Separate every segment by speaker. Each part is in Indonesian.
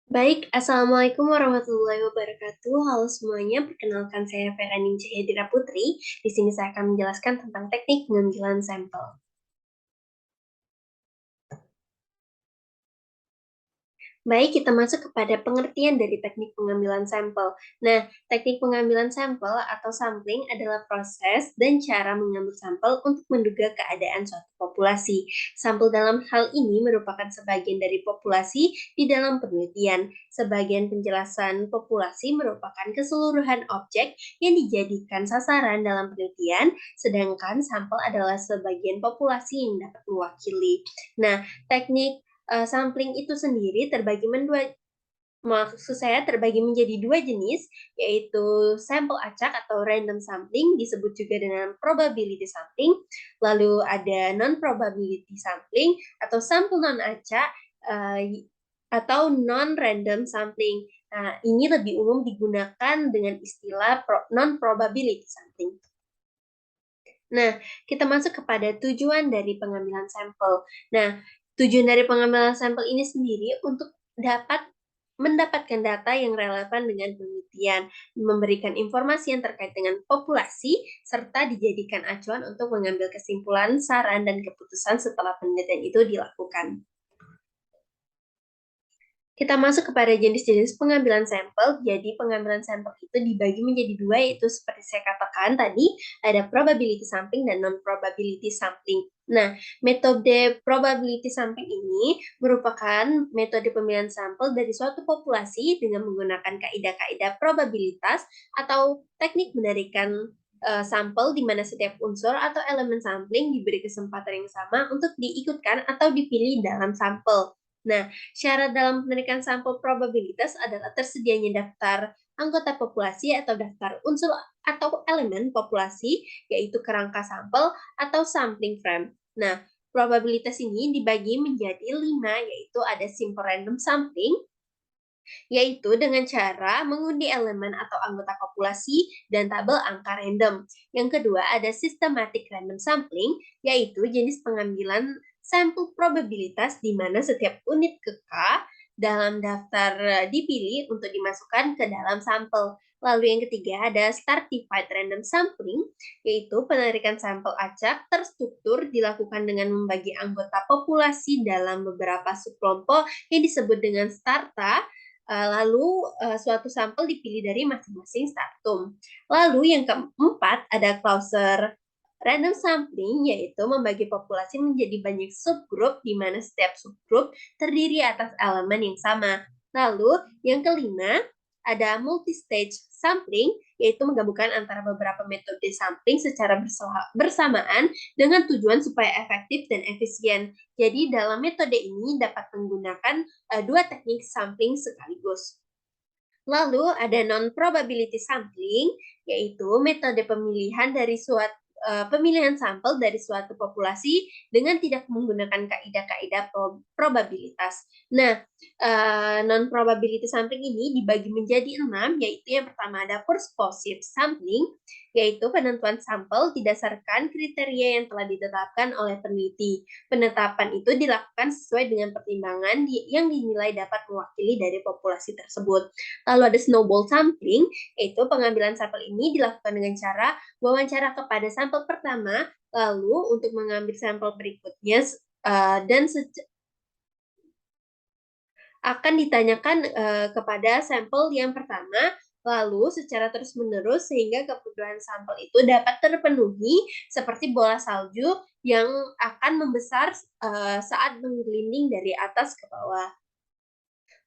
Speaker 1: Baik, Assalamualaikum warahmatullahi wabarakatuh. Halo semuanya, perkenalkan saya Vera Ninjaya Putri. Di sini saya akan menjelaskan tentang teknik pengambilan sampel. Baik, kita masuk kepada pengertian dari teknik pengambilan sampel. Nah, teknik pengambilan sampel atau sampling adalah proses dan cara mengambil sampel untuk menduga keadaan suatu populasi. Sampel dalam hal ini merupakan sebagian dari populasi di dalam penelitian. Sebagian penjelasan populasi merupakan keseluruhan objek yang dijadikan sasaran dalam penelitian, sedangkan sampel adalah sebagian populasi yang dapat mewakili. Nah, teknik sampling itu sendiri terbagi menjadi dua jenis, yaitu sampel acak atau random sampling, disebut juga dengan probability sampling. Lalu ada non-probability sampling atau sampel non-acak atau non-random sampling. Nah, ini lebih umum digunakan dengan istilah non-probability sampling. Nah, kita masuk kepada tujuan dari pengambilan sampel. Nah, tujuan dari pengambilan sampel ini sendiri untuk mendapatkan data yang relevan dengan penelitian, memberikan informasi yang terkait dengan populasi, serta dijadikan acuan untuk mengambil kesimpulan, saran, dan keputusan setelah penelitian itu dilakukan. Kita masuk kepada jenis-jenis pengambilan sampel. Jadi pengambilan sampel itu dibagi menjadi dua, yaitu seperti saya katakan tadi, ada probability sampling dan non-probability sampling. Nah, metode probability sampling ini merupakan metode pemilihan sampel dari suatu populasi dengan menggunakan kaidah-kaidah probabilitas atau teknik menarikan sampel di mana setiap unsur atau elemen sampling diberi kesempatan yang sama untuk diikutkan atau dipilih dalam sampel. Nah, syarat dalam penarikan sampel probabilitas adalah tersedianya daftar anggota populasi atau daftar unsur atau elemen populasi, yaitu kerangka sampel atau sampling frame. Nah, probabilitas ini dibagi menjadi 5, yaitu ada simple random sampling, yaitu dengan cara mengundi elemen atau anggota populasi dan tabel angka random. Yang kedua, ada systematic random sampling, yaitu jenis pengambilan sampel probabilitas di mana setiap unit keka dalam daftar dipilih untuk dimasukkan ke dalam sampel. Lalu yang ketiga ada stratified random sampling, yaitu penarikan sampel acak terstruktur dilakukan dengan membagi anggota populasi dalam beberapa subkelompok yang disebut dengan strata. Lalu suatu sampel dipilih dari masing-masing stratum. Lalu yang keempat ada cluster random sampling, yaitu membagi populasi menjadi banyak subgrup di mana setiap subgrup terdiri atas elemen yang sama. Lalu yang kelima ada multi-stage sampling, yaitu menggabungkan antara beberapa metode sampling secara bersamaan dengan tujuan supaya efektif dan efisien. Jadi dalam metode ini dapat menggunakan dua teknik sampling sekaligus. Lalu ada non-probability sampling, yaitu metode pemilihan sampel dari suatu populasi dengan tidak menggunakan kaidah-kaidah probabilitas. Nah, non-probability sampling ini dibagi menjadi 6, yaitu yang pertama ada purposive sampling, yaitu penentuan sampel didasarkan kriteria yang telah ditetapkan oleh peneliti. Penetapan itu dilakukan sesuai dengan pertimbangan yang dinilai dapat mewakili dari populasi tersebut. Lalu ada snowball sampling, yaitu pengambilan sampel ini dilakukan dengan cara wawancara kepada sampel pertama, lalu untuk mengambil sampel berikutnya dan akan ditanyakan kepada sampel yang pertama, lalu secara terus-menerus sehingga kebutuhan sampel itu dapat terpenuhi seperti bola salju yang akan membesar saat menggelinding dari atas ke bawah.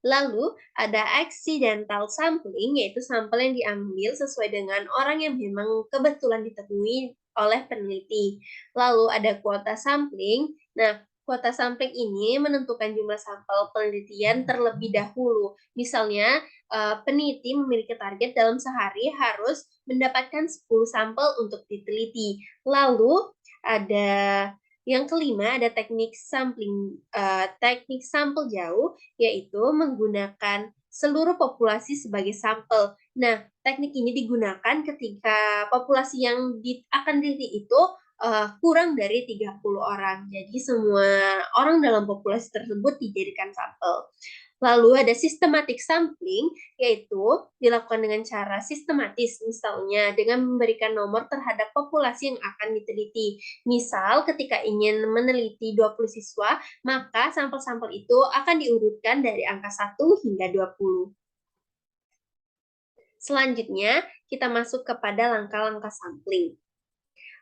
Speaker 1: Lalu ada accidental sampling, yaitu sampel yang diambil sesuai dengan orang yang memang kebetulan ditemui oleh peneliti. Lalu ada kuota sampling. Nah, kuota sampling ini menentukan jumlah sampel penelitian terlebih dahulu. Misalnya, peneliti memiliki target dalam sehari harus mendapatkan 10 sampel untuk diteliti. Lalu ada yang kelima ada teknik sampel jauh, yaitu menggunakan seluruh populasi sebagai sampel. Nah, teknik ini digunakan ketika populasi yang akan diteliti itu kurang dari 30 orang. Jadi semua orang dalam populasi tersebut dijadikan sampel. Lalu ada systematic sampling, yaitu dilakukan dengan cara sistematis, misalnya dengan memberikan nomor terhadap populasi yang akan diteliti. Misal, ketika ingin meneliti 20 siswa, maka sampel-sampel itu akan diurutkan dari angka 1 hingga 20. Selanjutnya, kita masuk kepada langkah-langkah sampling.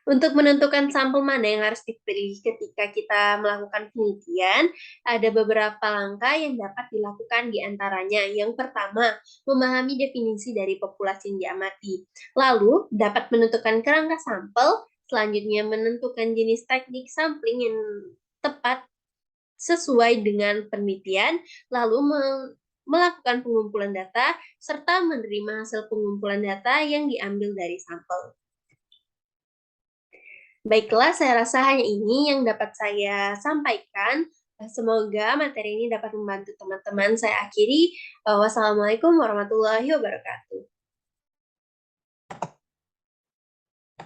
Speaker 1: Untuk menentukan sampel mana yang harus dipilih ketika kita melakukan penelitian, ada beberapa langkah yang dapat dilakukan di antaranya. Yang pertama, memahami definisi dari populasi yang diamati. Lalu, dapat menentukan kerangka sampel, selanjutnya menentukan jenis teknik sampling yang tepat sesuai dengan penelitian, lalu melakukan pengumpulan data, serta menerima hasil pengumpulan data yang diambil dari sampel. Baiklah, saya rasa hanya ini yang dapat saya sampaikan. Semoga materi ini dapat membantu teman-teman. Saya akhiri, wassalamualaikum warahmatullahi wabarakatuh.